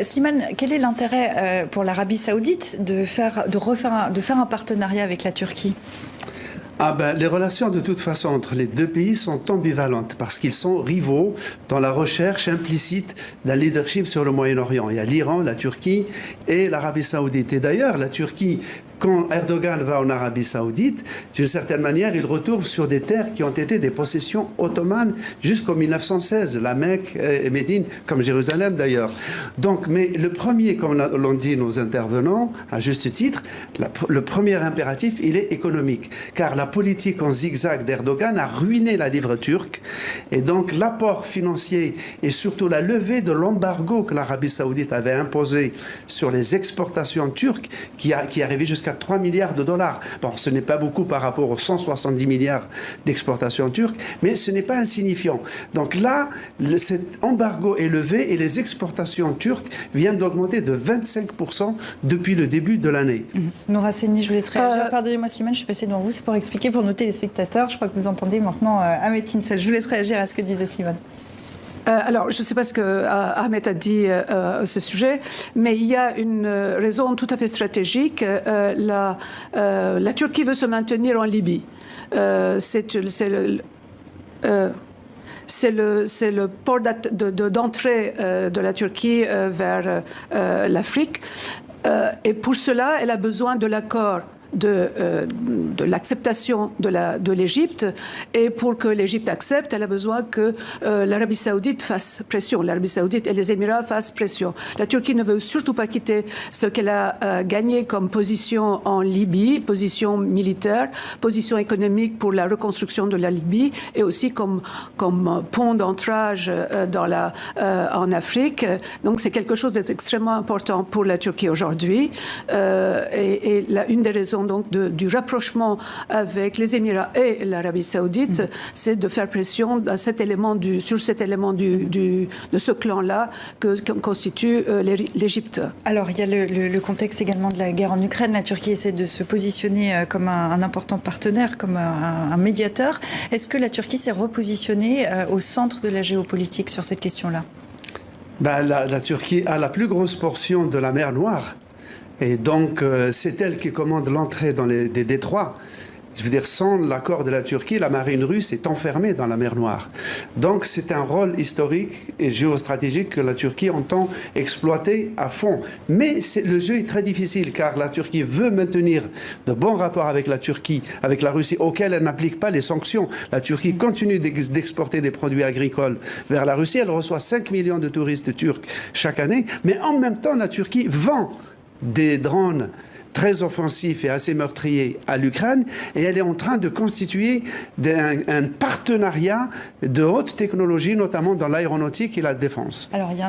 Slimane, quel est l'intérêt pour l'Arabie Saoudite de faire un partenariat avec la Turquie ? Les relations de toute façon entre les deux pays sont ambivalentes parce qu'ils sont rivaux dans la recherche implicite d'un leadership sur le Moyen-Orient. Il y a l'Iran, la Turquie et l'Arabie Saoudite. Et d'ailleurs, la Turquie, quand Erdogan va en Arabie Saoudite, d'une certaine manière, il retourne sur des terres qui ont été des possessions ottomanes jusqu'en 1916, la Mecque et Médine, comme Jérusalem d'ailleurs. Donc, mais le premier, comme l'ont dit nos intervenants, à juste titre, le premier impératif, il est économique. Car la politique en zigzag d'Erdogan a ruiné la livre turque. Et donc, l'apport financier et surtout la levée de l'embargo que l'Arabie Saoudite avait imposé sur les exportations turques, qui arrivait jusqu'à 3 milliards de dollars. Bon, ce n'est pas beaucoup par rapport aux 170 milliards d'exportations turques, mais ce n'est pas insignifiant. Donc là, cet embargo est levé et les exportations turques viennent d'augmenter de 25% depuis le début de l'année. Noura Seni, je vous laisse réagir. Pardonnez-moi Slimane, je suis passée devant vous, c'est pour expliquer pour nos téléspectateurs. Je crois que vous entendez maintenant Ahmed Tinsel. Je vous laisse réagir à ce que disait Slimane. Alors, je ne sais pas ce que Ahmed a dit à ce sujet, mais il y a une raison tout à fait stratégique. La Turquie veut se maintenir en Libye. C'est le port d'entrée de la Turquie vers l'Afrique. Et pour cela, elle a besoin de l'accord de l'acceptation de l'Égypte, et pour que l'Égypte accepte, elle a besoin que l'Arabie Saoudite fasse pression, l'Arabie Saoudite et les Émirats fassent pression. La Turquie ne veut surtout pas quitter ce qu'elle a gagné comme position en Libye, position militaire, position économique pour la reconstruction de la Libye, et aussi comme pont d'ancrage en Afrique. Donc c'est quelque chose d'extrêmement important pour la Turquie aujourd'hui, et une des raisons donc du rapprochement avec les Émirats et l'Arabie Saoudite, c'est de faire pression sur cet élément de ce clan-là que constitue l'Égypte. Alors, il y a le contexte également de la guerre en Ukraine. La Turquie essaie de se positionner comme un important partenaire, comme un médiateur. Est-ce que la Turquie s'est repositionnée au centre de la géopolitique sur cette question-là ? La Turquie a la plus grosse portion de la mer Noire. Et donc, c'est elle qui commande l'entrée dans des détroits. Je veux dire, sans l'accord de la Turquie, la marine russe est enfermée dans la mer Noire. Donc, c'est un rôle historique et géostratégique que la Turquie entend exploiter à fond. Mais le jeu est très difficile, car la Turquie veut maintenir de bons rapports avec la Russie, auxquels elle n'applique pas les sanctions. La Turquie continue d'exporter des produits agricoles vers la Russie. Elle reçoit 5 millions de touristes turcs chaque année. Mais en même temps, la Turquie vend des drones très offensifs et assez meurtriers à l'Ukraine, et elle est en train de constituer un partenariat de haute technologie, notamment dans l'aéronautique et la défense. Alors, il y a